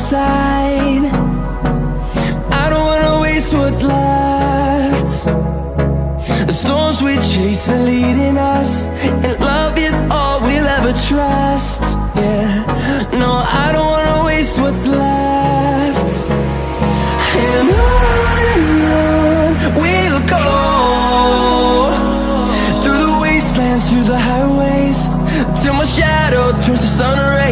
side. I don't wanna waste what's left. The storms we chase are leading us, and love is all we'll ever trust. Yeah, no, I don't wanna waste what's left. And on we'll go, through the wastelands, through the highways, till my shadow turns to sun rays.